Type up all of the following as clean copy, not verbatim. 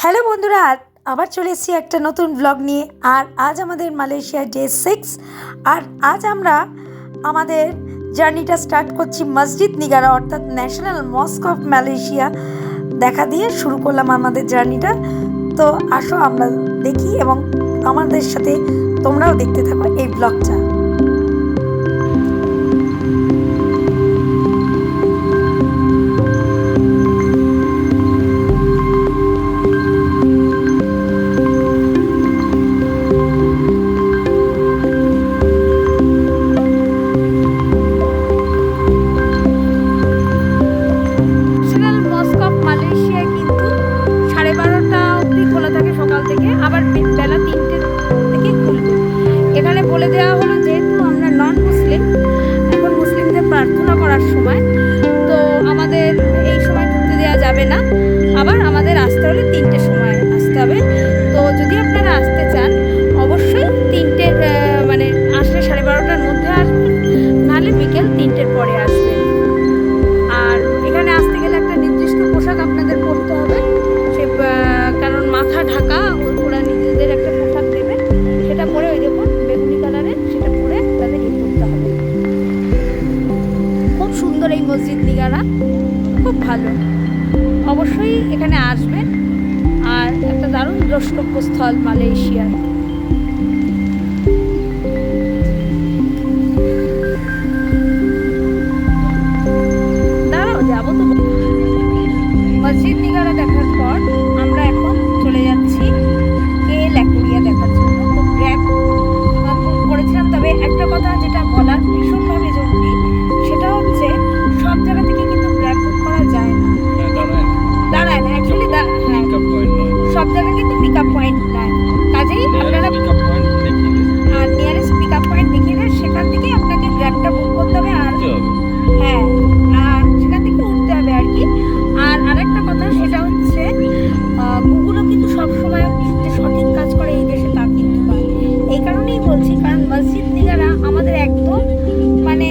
Hello বন্ধুরা, আবার চলে এসেছি একটা নতুন ব্লগ নিয়ে। আর আজ আমাদের মালয়েশিয়া ডে 6। আর আজ আমরা আমাদের জার্নিটা স্টার্ট করছি মসজিদ নিগারা অর্থাৎ ন্যাশনাল মস্ক অফ মালয়েশিয়া দেখা দিয়ে শুরু করলাম আমাদের জার্নিটা। তো আসো আমরা দেখি এবং আমাদের সাথে তোমরাও দেখতে থাকো এই ব্লগটা। বলে দেওয়া হলো যেহেতু আমরা নন মুসলিম, এখন মুসলিমদের প্রার্থনা করার সময়, তো আমাদের এই সময় ঢুকতে দেওয়া যাবে না। আবার আমাদের আসতে হলে 3টের সময় আসতে হবে। তো যদি আপনারা আসতে চান অবশ্যই 3টের মানে আসলে 12:30টার মধ্যে আসবেন, নাহলে বিকেল 3টের পরে আসবেন। আর এখানে আসতে গেলে একটা নির্দিষ্ট পোশাক আপনাদের পরতে হবে, সে কারণ মাথা ঢাকা ওরা নিজেদের একটা পোশাক দেবে, সেটা পরে ওই দেখুন বেগুনি কালারের, সেটা পরে তাদের ই করতে হবে। খুব সুন্দর এই মসজিদ নিগারা, খুব ভালো, অবশ্যই এখানে আসবেন। আর একটা দারুণ দ্রষ্টব্যস্থল মালয়েশিয়ার। দাঁড়াও, যাবো তো। মসজিদ নিগারা দেখার পর আমরা এখন চলে যাচ্ছি কেএল অ্যাকোরিয়া দেখার জন্য। তো গ্র্যাব করেছিলাম, তবে একটা কথা যেটা বলার ভীষণভাবে জরুরি, সেটা হচ্ছে সব জায়গা থেকে কিন্তু গ্র্যাব বুক করা যায় না, দাঁড়ায় না অ্যাকচুয়ালি। হ্যাঁ, সব জায়গায় কিন্তু পিক আপ পয়েন্ট নেয়, কাজেই আপনারা আর নিয়ারেস্ট পিক আপ পয়েন্ট দেখিয়ে দেয়, সেখান থেকে আপনাকে গ্র্যাবটা বুক করতে হবে। আর হ্যাঁ, আর সেখান থেকে উঠতে হবে আর কি। আর আরেকটা কথা, সেটা হচ্ছে গুগলও কিন্তু সবসময় যে সঠিক কাজ করে এই দেশে তা কিন্তু হয়। এই কারণেই বলছি, কারণ মসজিদ নিগারা আমাদের একদম মানে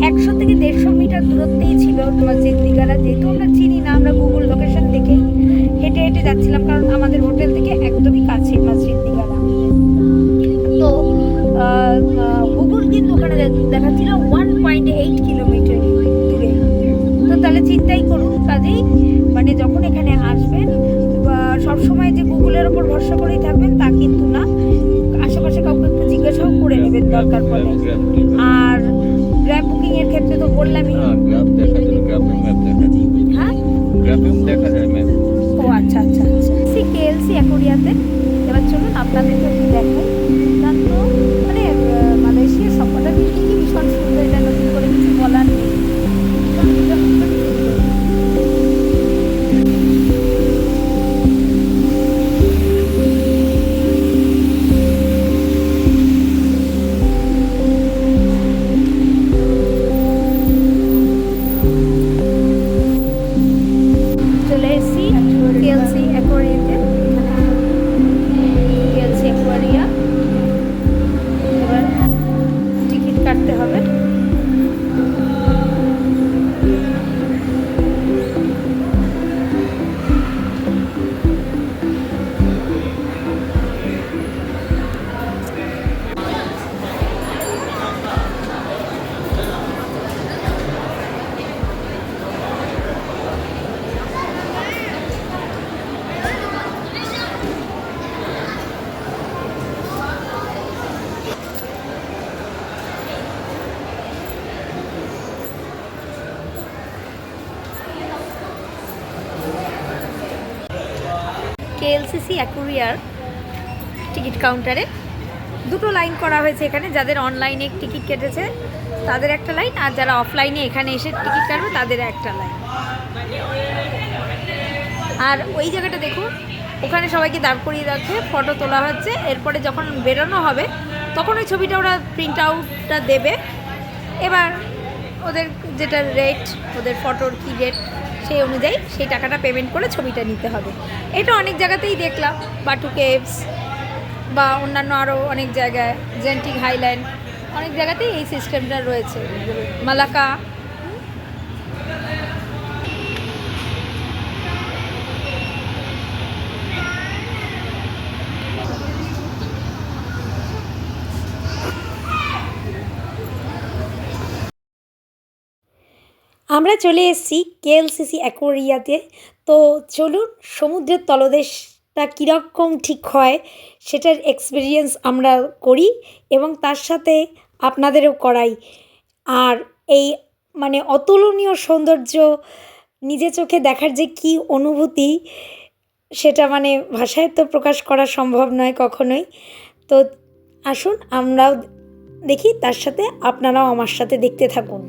100 থেকে 150 মিটার দূরত্বেই ছিল মসজিদ নিগারা। যেহেতু আমরা চিনি না, আমরা গুগল লোকেশন দেখে হেঁটে হেঁটে যাচ্ছিলাম, কারণ আমাদের হোটেল থেকে একদমই কাছে মসজিদ নিগারা। তো গুগল কিন্তু ওখানে দেখাচ্ছিল 1.8 কিলোমিটার দূরে। তো তাহলে চিন্তাই করুন। কাজেই মানে যখন এখানে আসবেন সবসময় যে গুগলের ওপর ভরসা করেই থাকবেন তা কিন্তু না, আশেপাশে কাউকে একটু জিজ্ঞাসাও করে নেবেন দরকার পড়লে। আর গ্র্যাব বুকিং এর ক্ষেত্রে তো বললামই। হ্যাঁ, ও আচ্ছা আচ্ছা আচ্ছা। কেএলসি অ্যাকোরিয়াতে এবার চলুন আপনাদেরকে একটু দেখাই। কারণ তো মানে মালয়েশিয়ার সবকটা জিনিসই ভীষণ সুন্দর, এটা নতুন করে কিছু বলার নেই। চলে এসেছি কেএলসি অ্যাকোরিয়াতে। কেএলসি অ্যাকোরিয়া, এবার টিকিট কাটতে হবে। কেএলসিসি অ্যাকোরিয়ার টিকিট কাউন্টারে দুটো লাইন করা হয়েছে এখানে। যাদের অনলাইনে টিকিট কেটেছে তাদের একটা লাইন, আর যারা অফলাইনে এখানে এসে টিকিট কাটবে তাদের একটা লাইন। আর ওই জায়গাটা দেখুন, ওখানে সবাইকে দাঁড় করিয়ে রাখে, ফটো তোলা হচ্ছে। এরপরে যখন বেরোনো হবে তখন ওই ছবিটা ওরা প্রিন্ট আউটটা দেবে। এবার ওদের যেটা রেট, ওদের ফটোর কী রেট, সেই অনুযায়ী সেই টাকাটা পেমেন্ট করে ছবিটা নিতে হবে। এটা অনেক জায়গাতেই দেখলাম, বাটু কেভস বা অন্যান্য আরও অনেক জায়গায়, জেন্টিং হাইল্যান্ড, অনেক জায়গাতেই এই সিস্টেমটা রয়েছে। মালাকা আমরা চলে এসেছি কেএলসিসি অ্যাকোয়ারিয়াতে। তো চলুন সমুদ্রের তলদেশটা কীরকম ঠিক হয় সেটার এক্সপিরিয়েন্স আমরা করি এবং তার সাথে আপনাদেরও করাই। আর এই মানে অতুলনীয় সৌন্দর্য নিজে চোখে দেখার যে কী অনুভূতি, সেটা মানে ভাষায় তো প্রকাশ করা সম্ভব নয় কখনোই। তো আসুন আমরাও দেখি, তার সাথে আপনারাও আমার সাথে দেখতে থাকুন।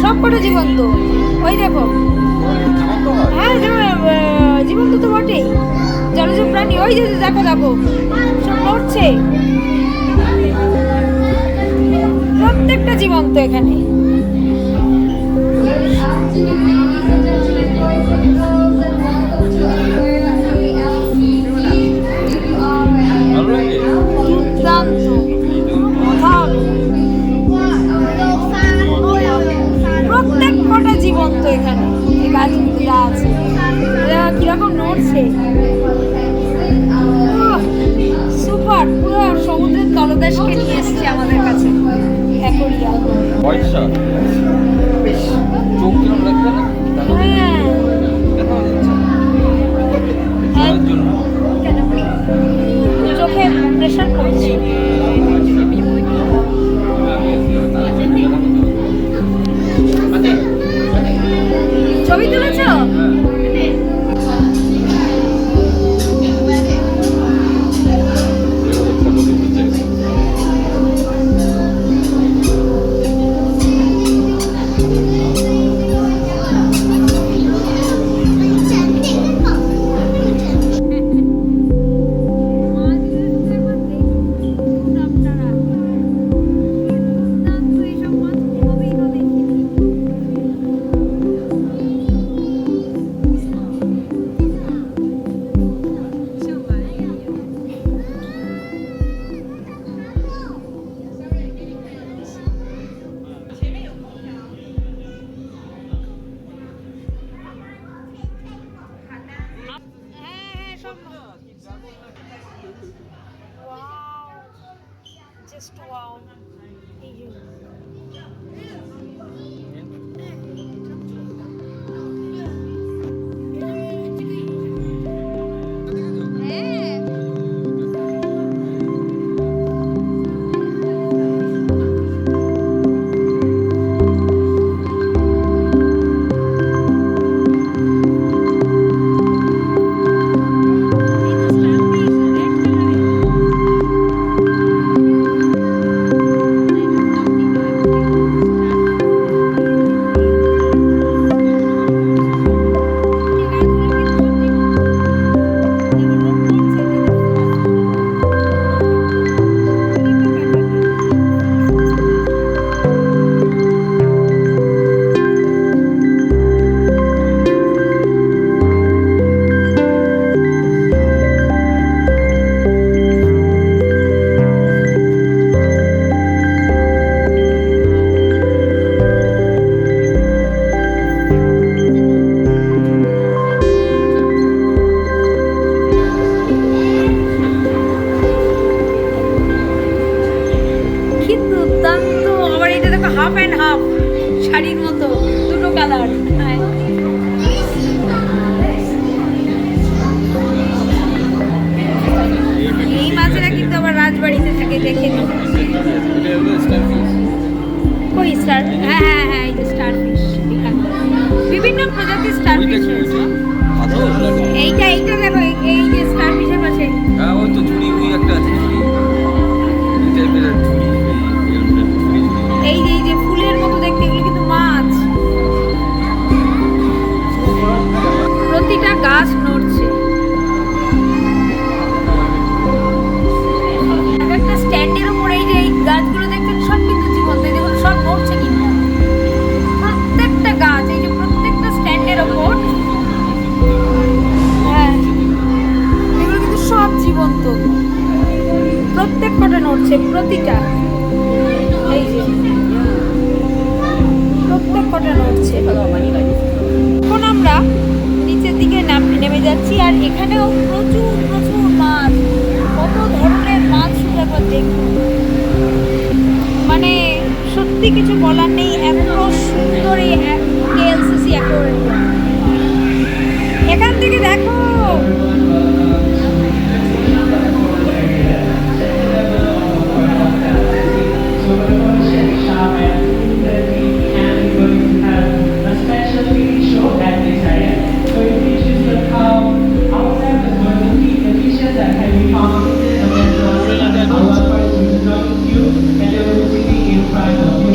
সবকটা জীবন্ত, ওই দেখো। হ্যাঁ জীবন্ত তো বটেই, জলজ প্রাণী। ওই যে দেখো দেখো সব নড়ছে, প্রত্যেকটা জীবন্ত এখানে। দুর্দান্ত, প্রত্যেক কটা জীবন্ত এখানে। এই গাছগুলো আছে, কিরকম নড়ছে, সুপার। পুরো সমুদ্রের তলদেশকে নিয়ে এসছে আমাদের কাছে অ্যাকোয়ারিয়া। হ্যাঁ, চোখে প্রেশার পড়ছে। ছবি তুলেছ? প্রজাতির স্টারফিশ রয়েছে। এইটা দেখো, এই যে স্টারফিশের পাশে ওই তো ঝুড়ি উই একটা আছে, ঝুড়ি এই টাইপের ঝুড়ি, এই যে ফুলের মতো দেখতে, এগুলো কিন্তু মাছ। প্রতিটা গাছ নড়ছে, একটা স্ট্যান্ডের উপর এই যে এই গাছগুলো দেখছেন সব কিন্তু জীবন্ত। দেখুন সব নড়ছে কিন্তু প্রত্যেকটা গাছ, এই যে প্রত্যেকটা স্ট্যান্ডের ওপর, হ্যাঁ এগুলো কিন্তু সব জীবন্ত, প্রত্যেক কটা নড়ছে, প্রতিটা এই যে প্রত্যেক কটা নড়ছে। এখন আমরা নিচের দিকে নেমে যাচ্ছি, আর এখানেও প্রচুর প্রচুর মাছ, কত ধরনের মাছ শুধু একবার দেখুন, মানে সত্যি কিছু বলার নেই। এত সুন্দর এই কেএলসিসি অ্যাকোয়ারিয়াম, এখান থেকে দেখো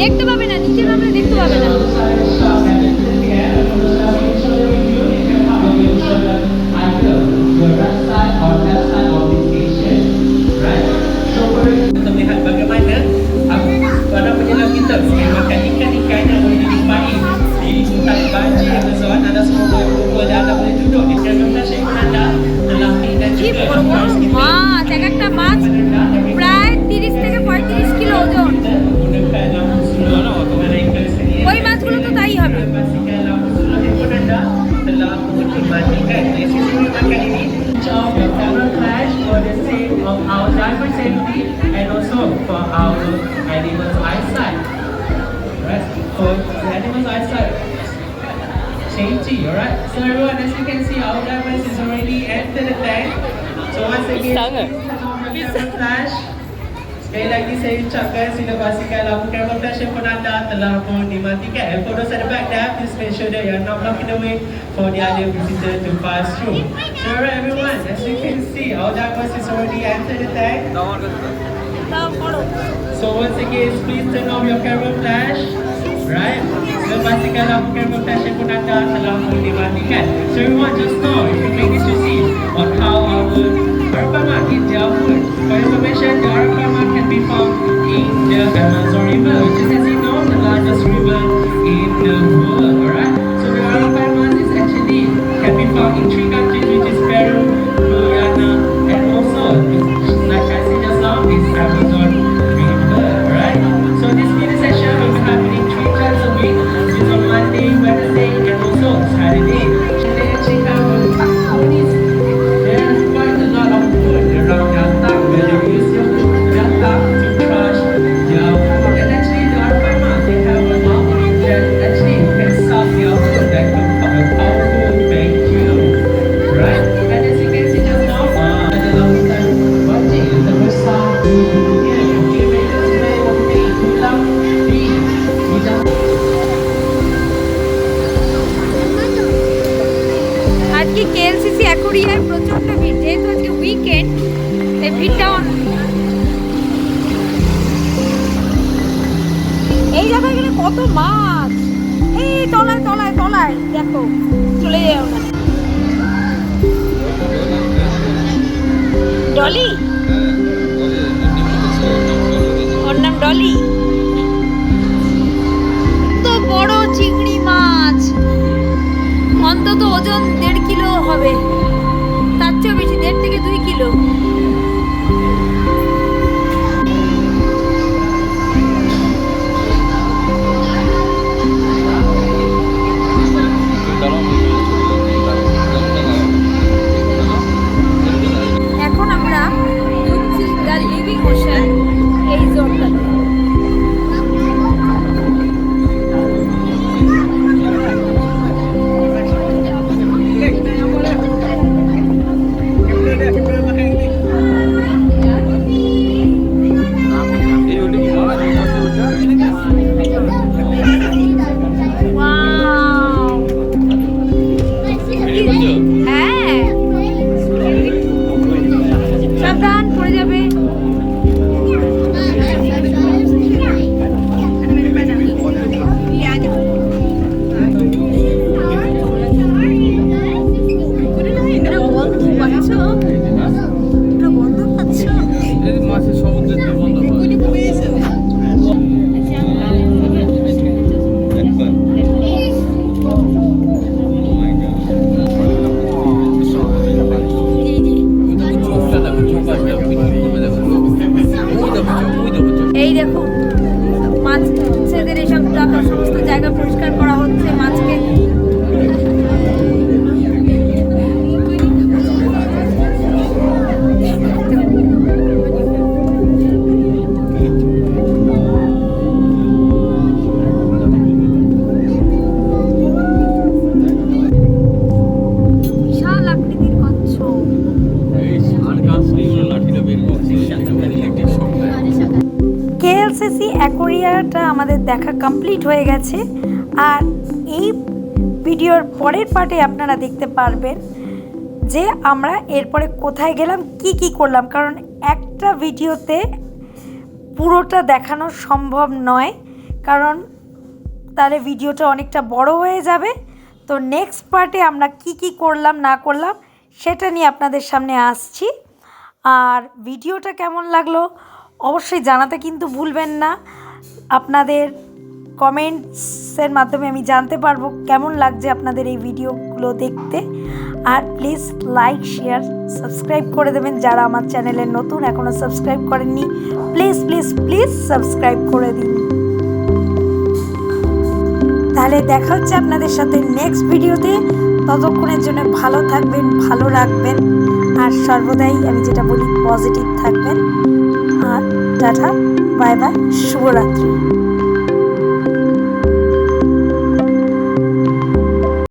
দেখতে পাবে না, নিচে নামলে দেখতে পাবে না। Untuk melihat bagaimana para penyelam kita makan ikan-ikan yang boleh dijumpai di hutan banjir Amazon. Anda semua boleh berkumpul dan anda boleh duduk di kereta Syekh Nanda dalam ni dan কি juga বড় বড় মাছ, এক একটা মাছ প্রায় 30 থেকে 35 kilo ওজন। menggunakan lampu suluh mereka sendiri. ওই মাছগুলো তো তাই হবে। Pastikan lampu suluh handphone anda telah mengikmatikan sesi makan ini. Of your camera flash for the sake of our driver safety and also for our animals eyesight. Right? For the animals eyesight safety, alright? So everyone, as you can see, our divers is already entered the tank. So once again, please turn on your camera flash. Sekali lagi saya ucapkan sila pastikan lampu camera flash handphone anda telah pun dimatikan. And for those at the back there, please make sure that you are not blocking the way for the other visitor to pass through. So alright everyone, as you can see, our divers is already entered the tank. So once again, please turn off your camera flash. Right? Sila pastikan lampu camera flash handphone anda telah pun dimatikan. So everyone, just know, you can make this receipt on how our Arapama eat their food. For information, the Arapama can be found in the Amazon River, which is, as you know, the largest river in the world. Alright? So the Arapama is actually can be found in 3 countries, which is Peru, Guyana, and also, like I said just now, is Amazon River. Alright? So this video session will be happening 3 times a week, which is on Monday, Wednesday, and also Saturday. And then check out this. There's quite a lot of food around your town, where they use your town to crush your food. And actually, the Arapama, they have a lot that actually can solve your food that can a powerful vacuum, right? And as you can see just now, the long time watching is the first time yeah, okay, maybe today will be too long. আজকে KLCC অ্যাকোয়ারিয়ামে প্রচন্ড ভিড়, যেহেতু আজকে weekend, এই ভিড়টাও এই জায়গায় গেলে কত মাছ, এই তলায় তলায় তলায় দেখো, চলে যায় ওখানে। ডলি, ওর নাম ডলি। তো বড় চিংড়ি মাছ, অন্তত ওজন 1.5 কিলো হবে, তার চেয়েও বেশি, 1.5 থেকে 2 কিলো। করেছো? হ্যাঁ, সাবধান পড়ে যাবে। এই মাছের সমুদ্রের দিয়ে বন্ধ হয়। একবার। চোখটা দেখো, চোখ আসবে, করবে দেখো, চোখ। ওই দেখো চোখ, ওই দেখো চোখ। এই দেখুন মাছেদের এইসব সমস্ত জায়গা পরিষ্কার করা হচ্ছে মাছকে। বিশাল আকৃতির কচ্ছপ। এই সার্কাস নিয়ে লাঠিটা বের করছে, ইলেকট্রিক শক। কেএলসিসি অ্যাকোরিয়াটা আমাদের দেখা কমপ্লিট হয়ে গেছে। আর এই ভিডিওর পরের পার্টে আপনারা দেখতে পারবেন যে আমরা এরপরে কোথায় গেলাম, কি কি করলাম, কারণ একটা ভিডিওতে পুরোটা দেখানো সম্ভব নয়, কারণ তাহলে ভিডিওটা অনেকটা বড় হয়ে যাবে। তো নেক্সট পার্টে আমরা কি কি করলাম না করলাম সেটা নিয়ে আপনাদের সামনে আসছি। আর ভিডিওটা কেমন লাগলো অবশ্যই জানাতে কিন্তু ভুলবেন না। আপনাদের কমেন্টসের মাধ্যমে আমি জানতে পারবো কেমন লাগছে আপনাদের এই ভিডিওগুলো দেখতে। আর প্লিজ লাইক, শেয়ার, সাবস্ক্রাইব করে দেবেন যারা আমার চ্যানেলে নতুন, এখনও সাবস্ক্রাইব করেননি। প্লিজ প্লিজ প্লিজ সাবস্ক্রাইব করে দিন। তাহলে দেখা হচ্ছে আপনাদের সাথে নেক্সট ভিডিওতে। ততক্ষণের জন্য ভালো থাকবেন, ভালো রাখবেন, আর সর্বদাই আমি যেটা বলি পজিটিভ থাকবেন। আর টাটা, বাই বাই, শুভরাত্রি।